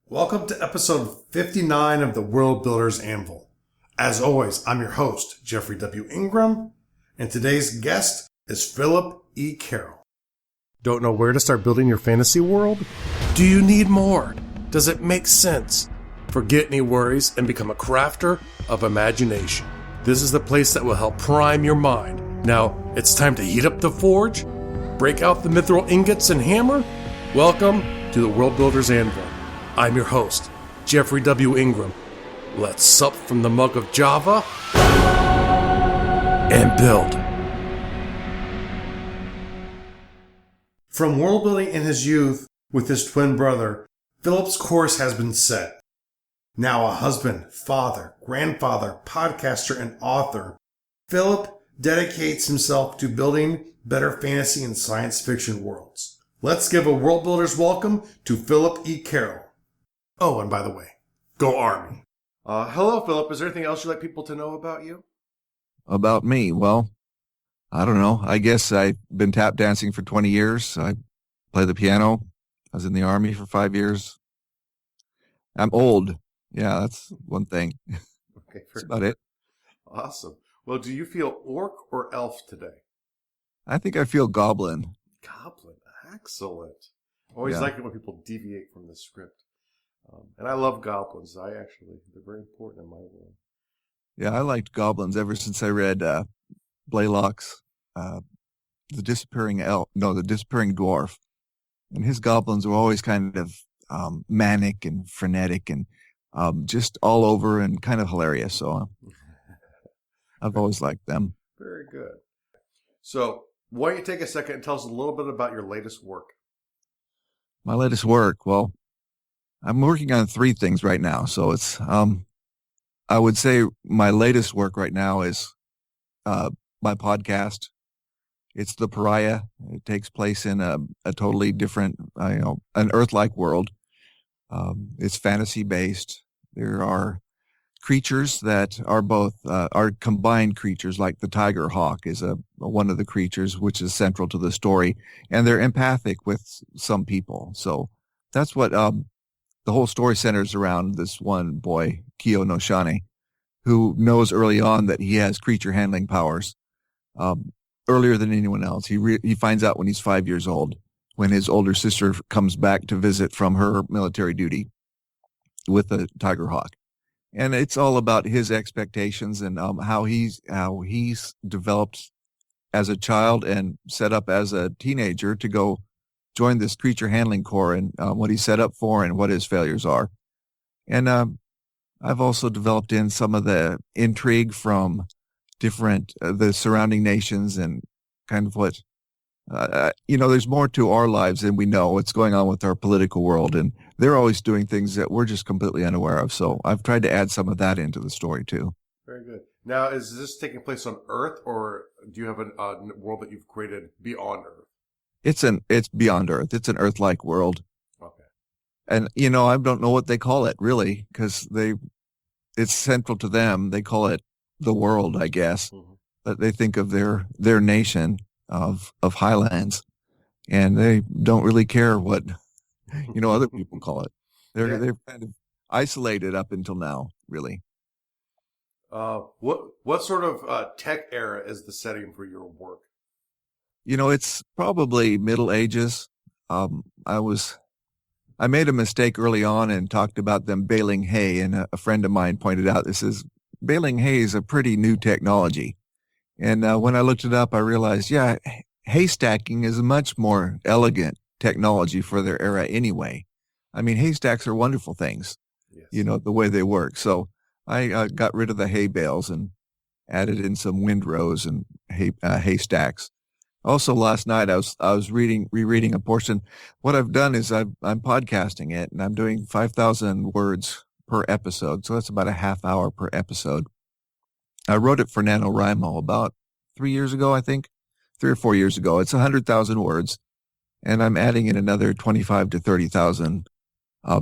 Welcome to episode 59 of the World Builders Anvil. As always, I'm your host, Jeffrey W. Ingram, and today's guest is Phillip E. Carroll. Don't know where to start building your fantasy world? Do you need more? Does it make sense? Forget any worries and become a crafter of imagination. This is the place that will help prime your mind. Now, it's time to heat up the forge, break out the mithril ingots and hammer. Welcome to the World Builders Anvil. I'm your host, Jeffrey W. Ingram. Let's sup from the mug of Java and build. From world building in his youth with his twin brother, Phillip's course has been set. Now a husband, father, grandfather, podcaster, and author, Phillip dedicates himself to building better fantasy and science fiction worlds. Let's give a World Builders welcome to Phillip E. Carroll. Oh, and by the way, go Army. Hello, Phillip. Is there anything else you'd like people to know about you? About me? Well, I don't know. I guess I've been tap dancing for 20 years. I play the piano. I was in the Army for 5 years. I'm old. Yeah, that's one thing. Okay, that's about it. Awesome. Well, do you feel orc or elf today? I think I feel goblin. Goblin. Excellent. Always like it when people deviate from the script. And I love goblins. They're very important in my world. Yeah, I liked goblins ever since I read Blaylock's The Disappearing Dwarf. And his goblins were always kind of manic and frenetic and just all over and kind of hilarious. So I've always liked them. Very good. So why don't you take a second and tell us a little bit about your latest work? My latest work? Well, I'm working on 3 things right now. So it's, I would say my latest work right now is my podcast. It's The Pariah. It takes place in a totally different, an Earth-like world. It's fantasy based. There are creatures that are both, are combined creatures, like the tiger hawk is one of the creatures which is central to the story. And they're empathic with some people. So that's what, the whole story centers around this one boy, Kyo no Shane, who knows early on that he has creature handling powers earlier than anyone else. He finds out when he's 5 years old, when his older sister comes back to visit from her military duty with the tiger hawk. And it's all about his expectations and how he's developed as a child and set up as a teenager to go join this creature handling corps and what he's set up for and what his failures are. And I've also developed in some of the intrigue from different, the surrounding nations and kind of what, there's more to our lives than we know what's going on with our political world. And they're always doing things that we're just completely unaware of. So I've tried to add some of that into the story too. Very good. Now, is this taking place on Earth, or do you have a world that you've created beyond Earth? It's beyond Earth. It's an Earth-like world. Okay. And, I don't know what they call it really, because it's central to them. They call it the world, I guess, but they think of their nation of Highlands, and they don't really care what, other people call it. They're kind of isolated up until now, really. What sort of tech era is the setting for your work? It's probably Middle Ages. I made a mistake early on and talked about them baling hay, and a friend of mine pointed out, baling hay is a pretty new technology. And when I looked it up, I realized, hay stacking is a much more elegant technology for their era anyway. I mean, haystacks are wonderful things, yes. The way they work. So I got rid of the hay bales and added in some windrows and haystacks. Also, last night I was rereading a portion. What I've done is I'm podcasting it, and I'm doing 5,000 words per episode. So that's about a half hour per episode. I wrote it for NaNoWriMo about 3 years ago, I think, 3 or 4 years ago. It's 100,000 words, and I'm adding in another 25 to 30,000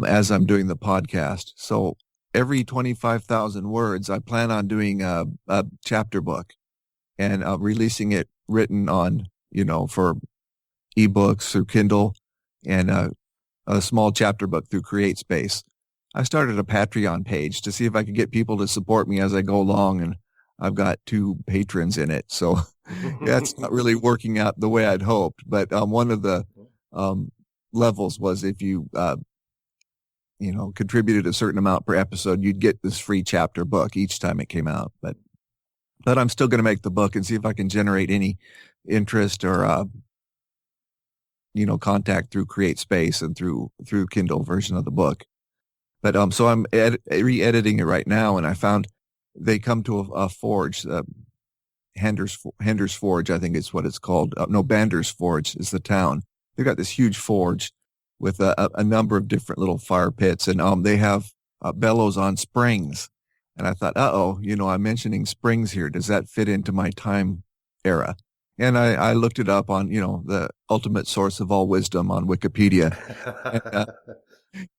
as I'm doing the podcast. So every 25,000 words, I plan on doing a chapter book and releasing it written on, for ebooks through Kindle and a small chapter book through CreateSpace. I started a Patreon page to see if I could get people to support me as I go along, and I've got 2 patrons in it. So yeah, it's not really working out the way I'd hoped. But one of the levels was if you contributed a certain amount per episode, you'd get this free chapter book each time it came out. But I'm still going to make the book and see if I can generate any interest or contact through Create Space and through Kindle version of the book. But so I'm re-editing it right now, and I found they come to a forge, Hender's Forge, I think it's what it's called. Bander's Forge is the town. They've got this huge forge with a number of different little fire pits, and they have bellows on springs. And I thought, I'm mentioning springs here. Does that fit into my time era? And I looked it up on, the ultimate source of all wisdom on Wikipedia. And,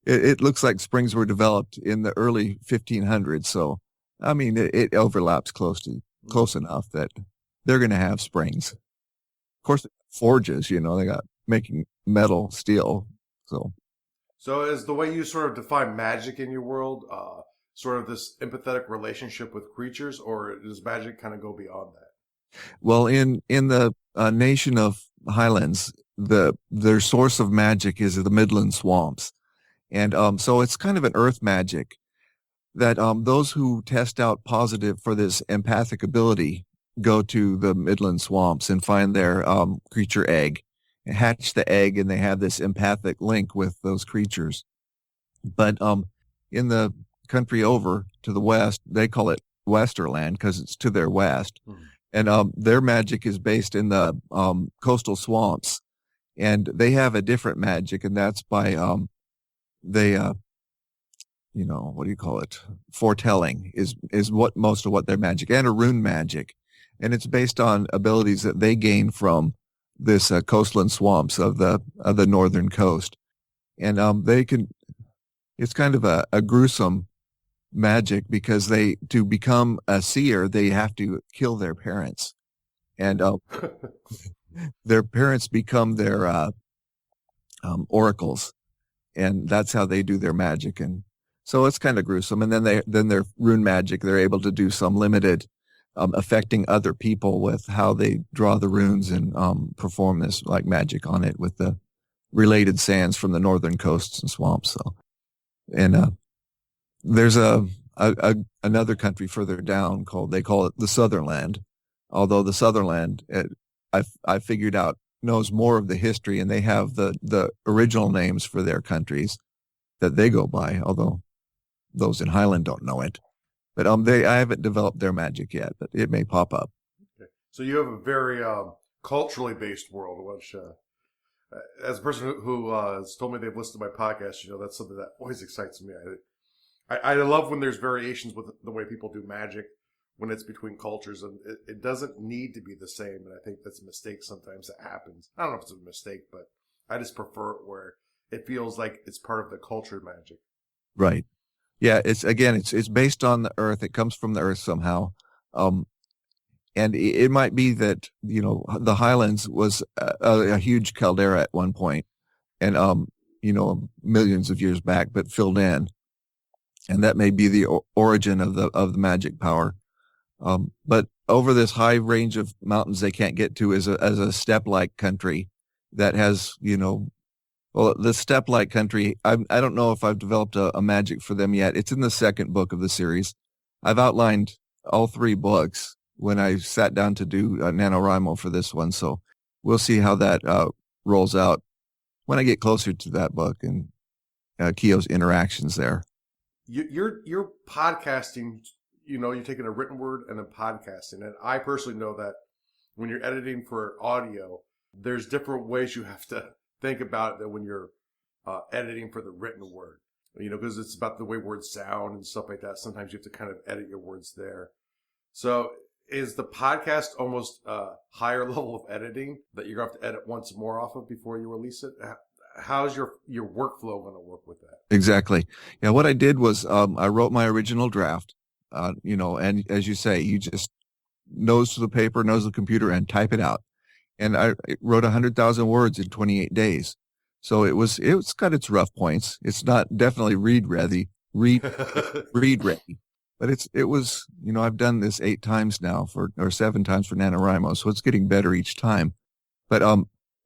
it looks like springs were developed in the early 1500s. So, I mean, it overlaps close enough that they're going to have springs. Of course, forges, they got making metal, steel. So is the way you sort of define magic in your world, sort of this empathetic relationship with creatures, or does magic kind of go beyond that? Well, in the nation of Highlands, their source of magic is the Midland swamps. And so it's kind of an earth magic that those who test out positive for this empathic ability go to the Midland swamps and find their creature egg, and hatch the egg, and they have this empathic link with those creatures. But in the country over to the west, they call it Westerland because it's to their west. And their magic is based in the coastal swamps. And they have a different magic, and that's by foretelling is what most of what their magic, and a rune magic. And it's based on abilities that they gain from this coastland swamps of the northern coast. And it's kind of a gruesome magic because to become a seer, they have to kill their parents. And their parents become their oracles. And that's how they do their magic. And so it's kind of gruesome. And then their rune magic, they're able to do some limited affecting other people with how they draw the runes and perform this like magic on it with the related sands from the northern coasts and swamps. So, and there's another country further down they call it the Southernland. Although the Southernland, I figured out, knows more of the history, and they have the original names for their countries that they go by, although those in Highland don't know it. But I haven't developed their magic yet, but it may pop up. Okay. So you have a very culturally based world, which as a person who has told me they've listened to my podcast, that's something that always excites me. I love when there's variations with the way people do magic when it's between cultures, and it doesn't need to be the same. And I think that's a mistake sometimes that happens. I don't know if it's a mistake, but I just prefer it where it feels like it's part of the culture magic. Right. Yeah. It's based on the earth. It comes from the earth somehow. And it might be that, the Highlands was a huge caldera at one point, and, millions of years back, but filled in. And that may be the origin of the magic power. But over this high range of mountains they can't get to is a steppe-like country that has, the steppe-like country, I don't know if I've developed a magic for them yet. It's in the second book of the series. I've outlined all 3 books when I sat down to do NaNoWriMo for this one. So we'll see how that rolls out when I get closer to that book and Keo's interactions there. You're podcasting, you're taking a written word and then podcasting. And I personally know that when you're editing for audio, there's different ways you have to think about it than when you're editing for the written word, because it's about the way words sound and stuff like that. Sometimes you have to kind of edit your words there. So is the podcast almost a higher level of editing that you're going to have to edit once more off of before you release it? How's your workflow going to work with that? Exactly. Yeah. What I did was, I wrote my original draft, and as you say, you just nose to the paper, nose to the computer and type it out. And I wrote 100,000 words in 28 days. So it's got its rough points. It's not definitely read read ready. But it was, I've done this 8 times now or 7 times for NaNoWriMo, so it's getting better each time. But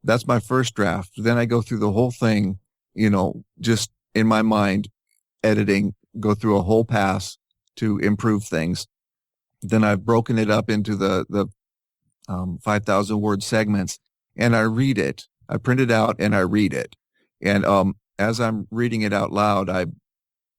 that's my first draft. Then I go through the whole thing, just in my mind, editing, go through a whole pass to improve things. Then I've broken it up into the 5,000 word segments, and I read it. I print it out and I read it. And as I'm reading it out loud,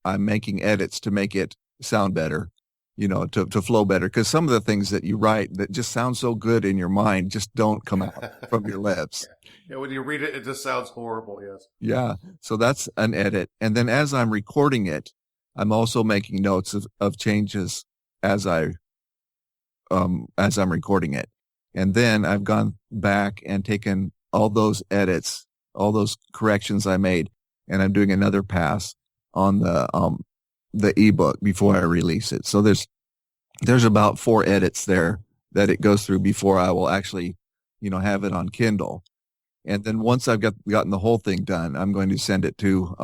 I'm making edits to make it sound better, to flow better. Because some of the things that you write that just sound so good in your mind just don't come out from your lips. Yeah, when you read it, it just sounds horrible. Yes. Yeah. So that's an edit. And then as I'm recording it, I'm also making notes of changes as I'm recording it. And then I've gone back and taken all those edits, all those corrections I made, and I'm doing another pass on the ebook before I release it. So there's about 4 edits there that it goes through before I will actually, have it on Kindle. And then once I've gotten the whole thing done, I'm going to send it to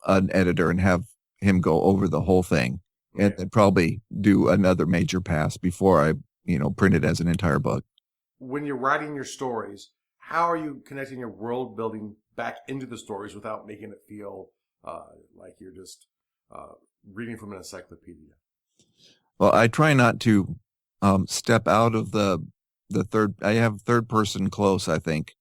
an editor and have him go over the whole thing, and then probably do another major pass before I, print it as an entire book. When you're writing your stories, how are you connecting your world building back into the stories without making it feel like you're just reading from an encyclopedia? Well, I try not to step out of the third. I have third person close, I think,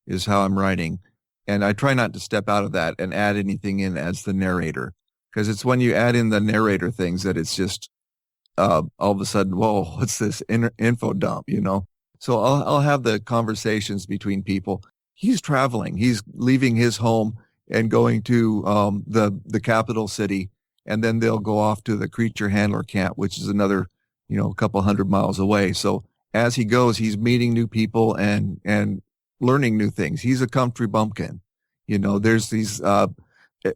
is how I'm writing. And I try not to step out of that and add anything in as the narrator. Because it's when you add in the narrator things that it's just all of a sudden, whoa, what's this info dump, So I'll have the conversations between people. He's traveling. He's leaving his home and going to the capital city. And then they'll go off to the creature handler camp, which is another, a couple 100 miles away. So as he goes, he's meeting new people and learning new things. He's a country bumpkin. There's these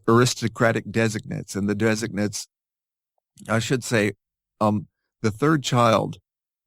aristocratic designates, and the designates, I should say, the third child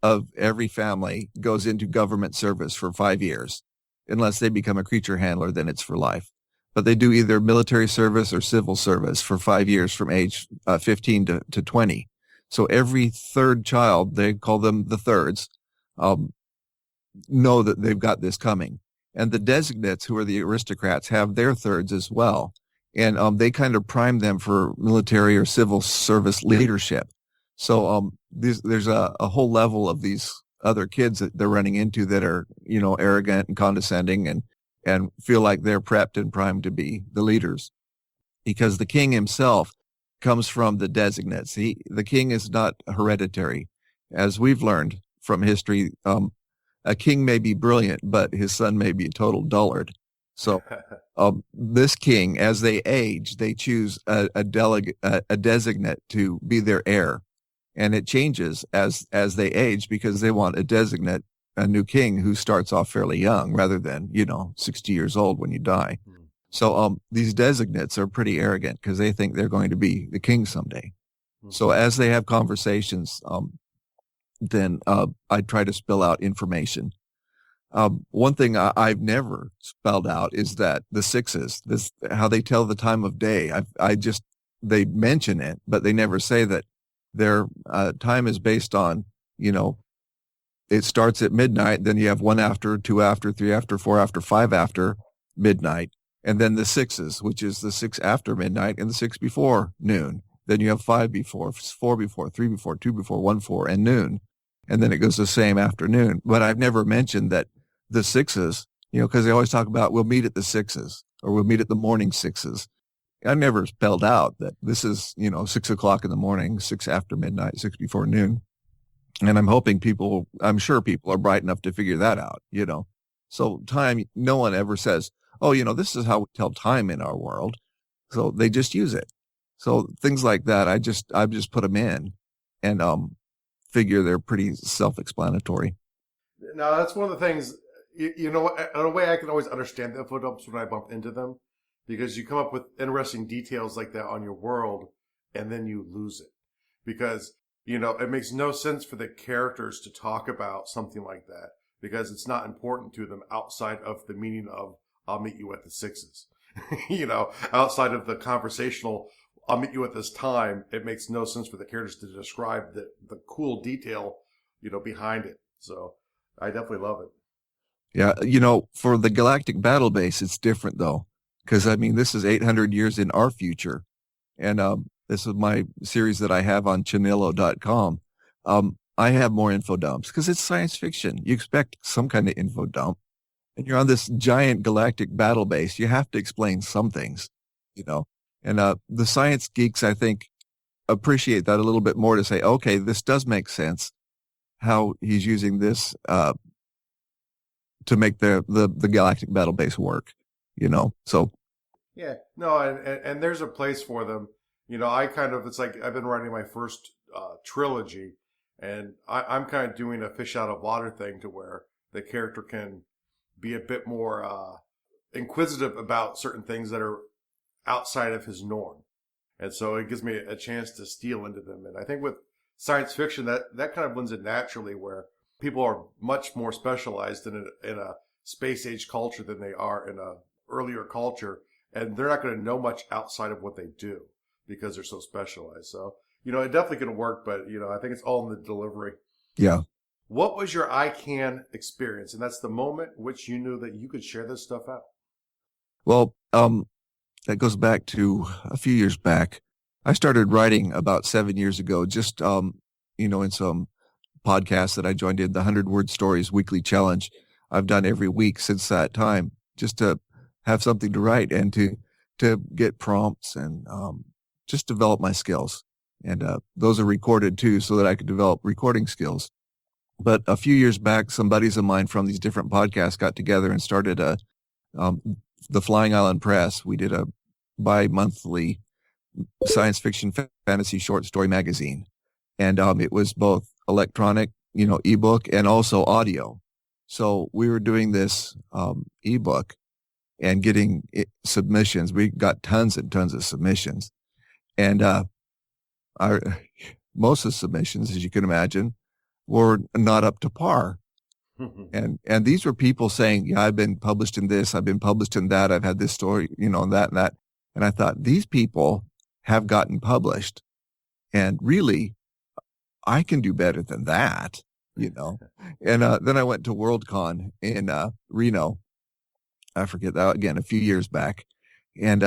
of every family goes into government service for 5 years. Unless they become a creature handler, then it's for life. But they do either military service or civil service for 5 years from age 15 to 20. So every third child, they call them the thirds, know that they've got this coming. And the designates, who are the aristocrats, have their thirds as well. And they kind of prime them for military or civil service leadership. So there's a whole level of these other kids that they're running into that are, arrogant and condescending and feel like they're prepped and primed to be the leaders. Because the king himself comes from the designates. The king is not hereditary. As we've learned from history, a king may be brilliant, but his son may be a total dullard. So this king, as they age, they choose a designate to be their heir. And it changes as they age because they want a designate, a new king who starts off fairly young rather than, 60 years old when you die. Mm-hmm. So these designates are pretty arrogant because they think they're going to be the king someday. Mm-hmm. So as they have conversations, then I try to spill out information. One thing I've never spelled out is that the sixes, how they tell the time of day. They mention it, but they never say that their time is based on, it starts at midnight. Then you have 1 after, 2 after, 3 after, 4 after, 5 after midnight. And then the sixes, which is the 6 after midnight and the 6 before noon. Then you have 5 before, 4 before, 3 before, 2 before, 1 before, and noon. And then it goes the same afternoon. But I've never mentioned that the sixes, because they always talk about we'll meet at the sixes or we'll meet at the morning sixes. I never spelled out that this is, 6 o'clock in the morning, 6 after midnight, 6 before noon. And I'm sure people are bright enough to figure that out, So time, no one ever says, oh, this is how we tell time in our world. So they just use it. So things like that, I've just put them in and figure they're pretty self-explanatory. Now, that's one of the things, in a way I can always understand the info dumps when I bump into them. Because you come up with interesting details like that on your world, and then you lose it. Because, it makes no sense for the characters to talk about something like that, because it's not important to them outside of the meaning of, I'll meet you at the sixes. Outside of the conversational I'll meet you at this time, it makes no sense for the characters to describe the cool detail, behind it. So I definitely love it. Yeah, for the Galactic Battle Base, it's different though, because I mean, this is 800 years in our future, and this is my series that I have on Chanillo.com. I have more info dumps because it's science fiction. You expect some kind of info dump, and you're on this giant galactic battle base. You have to explain some things, and the science geeks, I think, appreciate that a little bit more to say, okay, this does make sense how he's using this to make the galactic battle base work, so. Yeah, no, and there's a place for them. It's like I've been writing my first trilogy, and I'm kind of doing a fish out of water thing to where the character can be a bit more inquisitive about certain things that are outside of his norm. And so it gives me a chance to steal into them. And I think with science fiction, that kind of blends in naturally, where people are much more specialized in a space age culture than they are in a earlier culture. And they're not going to know much outside of what they do because they're so specialized. So, it definitely can work, but, I think it's all in the delivery. Yeah. What was your I can experience? And that's the moment which you knew that you could share this stuff out. Well, that goes back to a few years back. I started writing about 7 years ago, just, in some podcasts that I joined in, the 100 Word Stories Weekly Challenge. I've done every week since that time, just to have something to write and to get prompts and just develop my skills. And those are recorded too, so that I could develop recording skills. But a few years back, some buddies of mine from these different podcasts got together and started the Flying Island Press. We did a bi-monthly science fiction fantasy short story magazine. And it was both electronic, ebook, and also audio. So we were doing this ebook and getting submissions. We got tons and tons of submissions. And most of the submissions, as you can imagine, were not up to par. And these were people saying, yeah, I've been published in this, I've been published in that, I've had this story, and that and that. And I thought, these people have gotten published. And really, I can do better than that, And then I went to Worldcon in Reno. I forget that, again, a few years back. And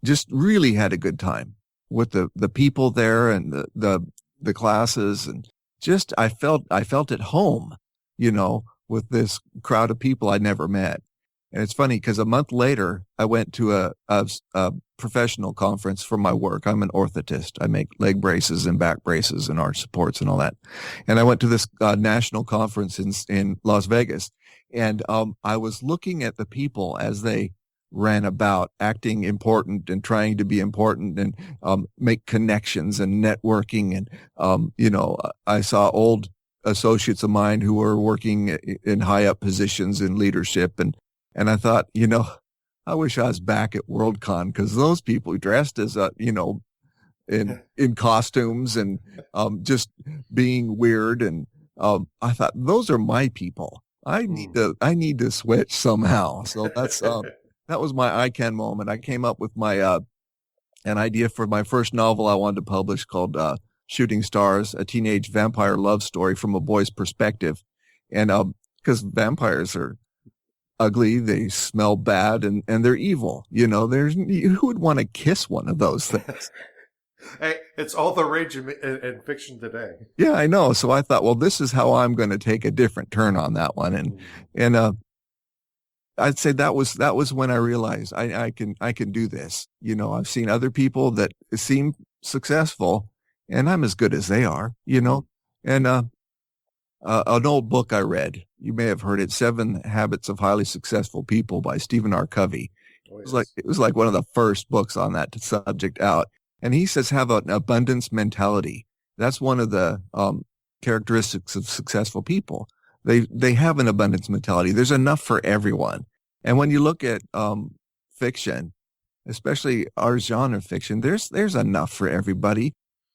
just really had a good time with the people there and the classes. And just I felt at home, with this crowd of people I'd never met. And it's funny because a month later, I went to a professional conference for my work. I'm an orthotist. I make leg braces and back braces and arch supports and all that. And I went to this national conference in Las Vegas. And I was looking at the people as they ran about, acting important and trying to be important and make connections and networking. And, I saw old associates of mine who were working in high up positions in leadership. And I thought, I wish I was back at Worldcon, because those people dressed as, in costumes and just being weird. And I thought, those are my people. I need to switch somehow. So that's that was my ICANN moment. I came up with my an idea for my first novel I wanted to publish called Shooting Stars, a teenage vampire love story from a boy's perspective. And because vampires are ugly, they smell bad, and they're evil. Who would want to kiss one of those things? Hey, it's all the rage in fiction today. Yeah, I know. So I thought, well, this is how I'm going to take a different turn on that one. And I'd say that was when I realized I can do this. I've seen other people that seem successful, and I'm as good as they are. And an old book I read, you may have heard it, 7 Habits of Highly Successful People by Stephen R. Covey. Oh, yes. It was like one of the first books on that subject out. And he says, have an abundance mentality. That's one of the characteristics of successful people. They have an abundance mentality. There's enough for everyone. And when you look at fiction, especially our genre fiction, there's enough for everybody.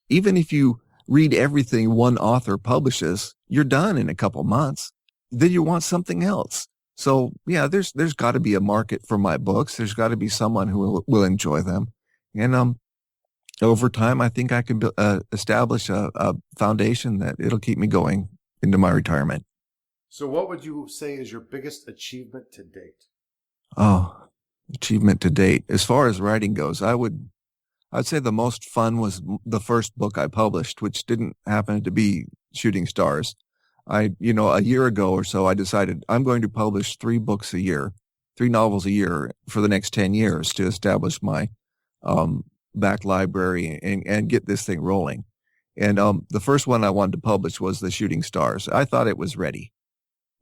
Even if you read everything one author publishes, you're done in a couple months. Then you want something else. So yeah, there's got to be a market for my books. There's got to be someone who will enjoy them. And over time, I think I can establish a foundation that it'll keep me going into my retirement. So what would you say is your biggest achievement to date? Oh, achievement to date. As far as writing goes, I'd say the most fun was the first book I published, which didn't happen to be Shooting Stars. A year ago or so, I decided I'm going to publish 3 books a year, 3 novels a year for the next 10 years to establish my back library and get this thing rolling. And the first one I wanted to publish was The Shooting Stars. I thought it was ready,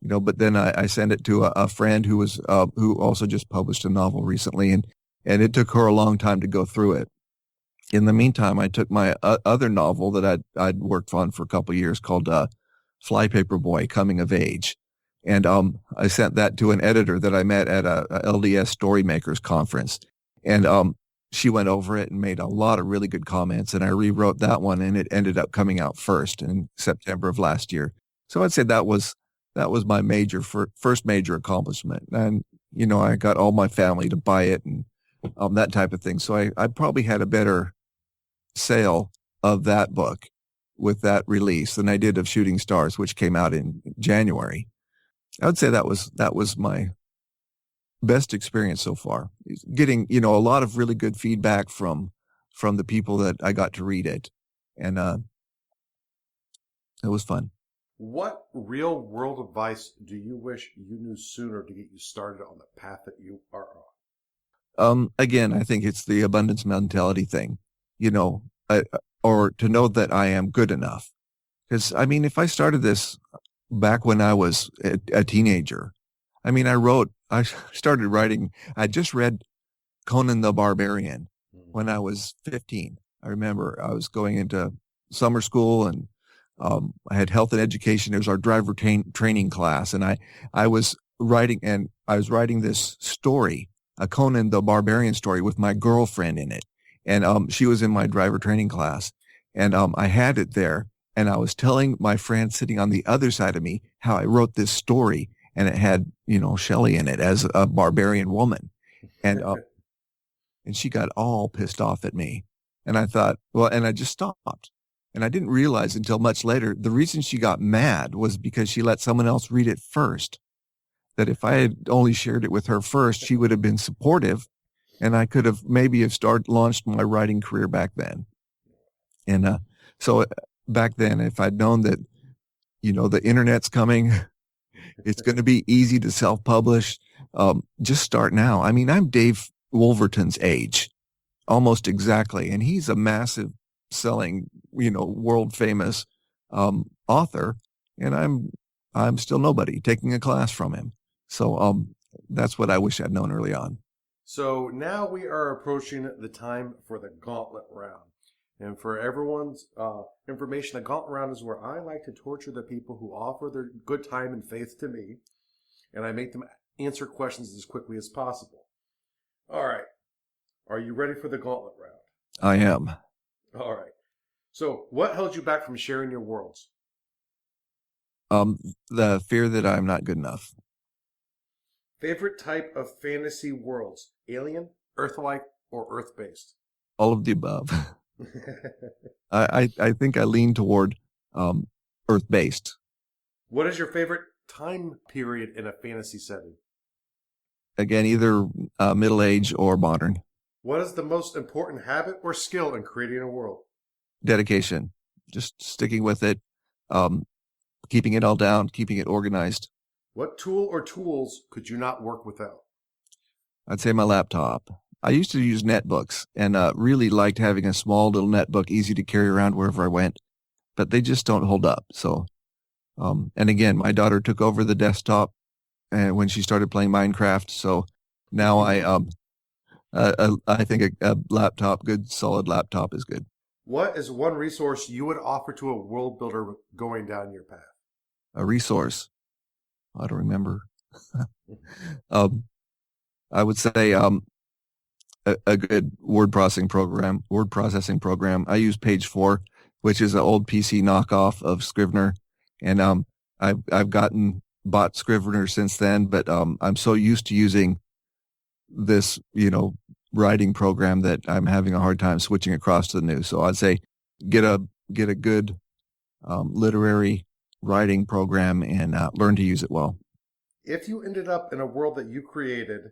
but then I sent it to a friend who also just published a novel recently, and it took her a long time to go through it. In the meantime, I took my other novel that I'd worked on for a couple of years called Flypaper Boy, Coming of Age. And I sent that to an editor that I met at a LDS Storymakers conference. And she went over it and made a lot of really good comments. And I rewrote that one, and it ended up coming out first in September of last year. So I'd say that was my first major accomplishment. And, I got all my family to buy it and that type of thing. So I probably had a better sale of that book with that release than I did of Shooting Stars, which came out in January. I would say that was my best experience so far. Getting, a lot of really good feedback from the people that I got to read it. And it was fun. What real world advice do you wish you knew sooner to get you started on the path that you are on? Again, I think it's the abundance mentality thing, or to know that I am good enough. Because, if I started this back when I was a teenager, I started writing, I just read Conan the Barbarian when I was 15. I remember I was going into summer school, and I had health and education. It was our driver training class. And I was writing this story, a Conan the Barbarian story, with my girlfriend in it. And she was in my driver training class. And I had it there. And I was telling my friend sitting on the other side of me how I wrote this story. And it had, Shelley in it as a barbarian woman. And she got all pissed off at me. And I thought, and I just stopped. And I didn't realize until much later, the reason she got mad was because she let someone else read it first. That if I had only shared it with her first, she would have been supportive, and I could have launched my writing career back then. And so back then, if I'd known that, the internet's coming, it's going to be easy to self-publish, just start now. I'm Dave Wolverton's age, almost exactly, and he's a massive selling, world famous author, and I'm still nobody, taking a class from him. So that's what I wish I'd known early on. So now we are approaching the time for the Gauntlet Round. And for everyone's information, the Gauntlet Round is where I like to torture the people who offer their good time and faith to me, and I make them answer questions as quickly as possible. All right. Are you ready for the Gauntlet Round? I am. All right. So what held you back from sharing your worlds? The fear that I'm not good enough. Favorite type of fantasy worlds? Alien, Earth-like, or Earth-based? All of the above. I think I lean toward Earth-based. What is your favorite time period in a fantasy setting? Again, either Middle Age or modern. What is the most important habit or skill in creating a world? Dedication. Just sticking with it, keeping it all down, keeping it organized. What tool or tools could you not work without? I'd say my laptop. I used to use netbooks and really liked having a small little netbook, easy to carry around wherever I went, but they just don't hold up. So, and again, my daughter took over the desktop when she started playing Minecraft. So now I think a laptop, good solid laptop is good. What is one resource you would offer to a world builder going down your path? A resource? I don't remember. I would say a good word processing program. I use Page 4, which is an old PC knockoff of Scrivener, and I've bought Scrivener since then, but I'm so used to using this, writing program that I'm having a hard time switching across to the new. So I'd say get a good literary writing program and learn to use it well. If you ended up in a world that you created,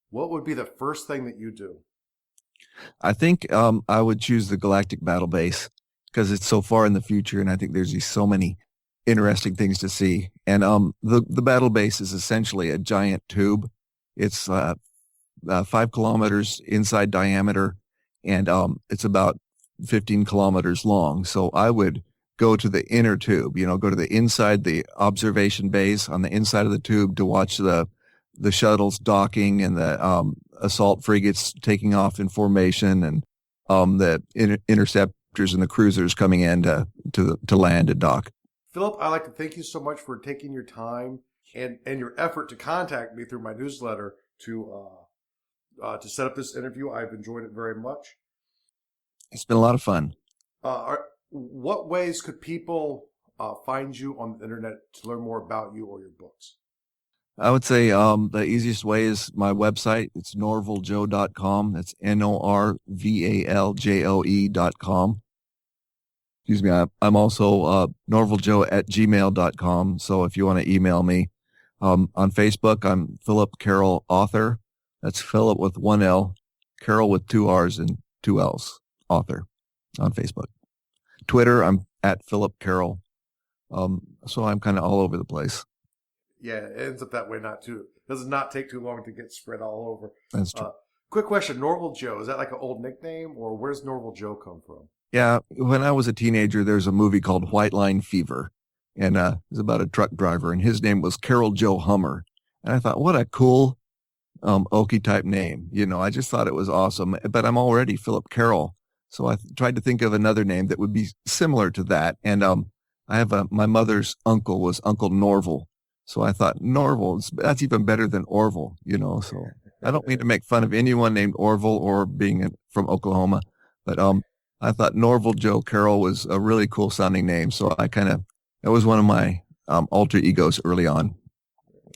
what would be the first thing that you do? I think I would choose the Galactic battle base because it's so far in the future, and I think there's so many interesting things to see. And the battle base is essentially a giant tube. It's 5 kilometers inside diameter, and it's about 15 kilometers long. So I would go to the inner tube, go to the inside, the observation bays on the inside of the tube to watch the shuttles docking and the assault frigates taking off in formation, and the interceptors and the cruisers coming in to land and dock. Phillip, I'd like to thank you so much for taking your time and your effort to contact me through my newsletter to set up this interview. I've enjoyed it very much. It's been a lot of fun. What ways could people find you on the internet to learn more about you or your books? I would say the easiest way is my website. It's norvaljoe.com. That's norvaljoe.com. Excuse me. I'm also norvaljoe@gmail.com. So if you want to email me, on Facebook, I'm Phillip Carroll Author. That's Phillip with 1 L, Carroll with 2 R's and 2 L's, Author on Facebook. Twitter, I'm at Phillip Carroll. So I'm kind of all over the place. Yeah, it ends up that way. Does not take too long to get spread all over. That's true. Quick question, Norval Joe, is that like an old nickname, or where does Norval Joe come from? Yeah, when I was a teenager, there's a movie called White Line Fever, and it was about a truck driver, and his name was Carroll Joe Hummer. And I thought, what a cool Okie type name. I just thought it was awesome, but I'm already Phillip Carroll. So I tried to think of another name that would be similar to that. And I have my mother's uncle was Uncle Norval. So I thought Norval, that's even better than Orville, so I don't mean to make fun of anyone named Orville or being from Oklahoma, but I thought Norval Joe Carroll was a really cool sounding name. So that was one of my alter egos early on.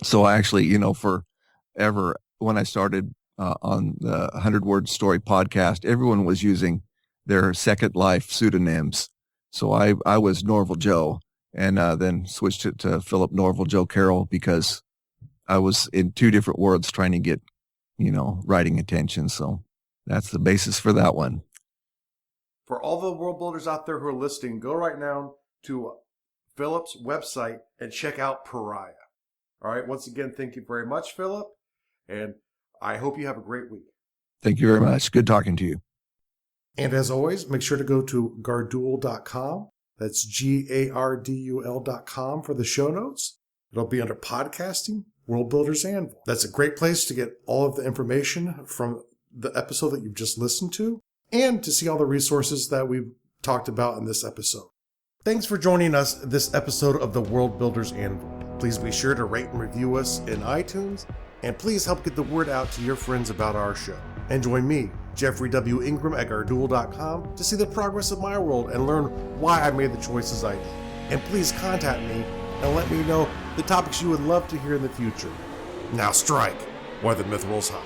So I actually, forever, when I started on the 100 Word Story podcast, everyone was using their Second Life pseudonyms. So I was Norval Joe. And then switched it to Phillip Norval Joe Carroll because I was in 2 different worlds trying to get, writing attention. So that's the basis for that one. For all the world builders out there who are listening, go right now to Phillip's website and check out Pariah. All right. Once again, thank you very much, Phillip. And I hope you have a great week. Thank you very much. Good talking to you. And as always, make sure to go to gardul.com. That's GARDUL.com for the show notes. It'll be under podcasting, World Builders Anvil. That's a great place to get all of the information from the episode that you've just listened to and to see all the resources that we've talked about in this episode. Thanks for joining us this episode of the World Builders Anvil. Please be sure to rate and review us in iTunes, and please help get the word out to your friends about our show. And join me, Jeffrey W. Ingram at Gardul.com to see the progress of my world and learn why I made the choices I did. And please contact me and let me know the topics you would love to hear in the future. Now strike while the myth rolls high.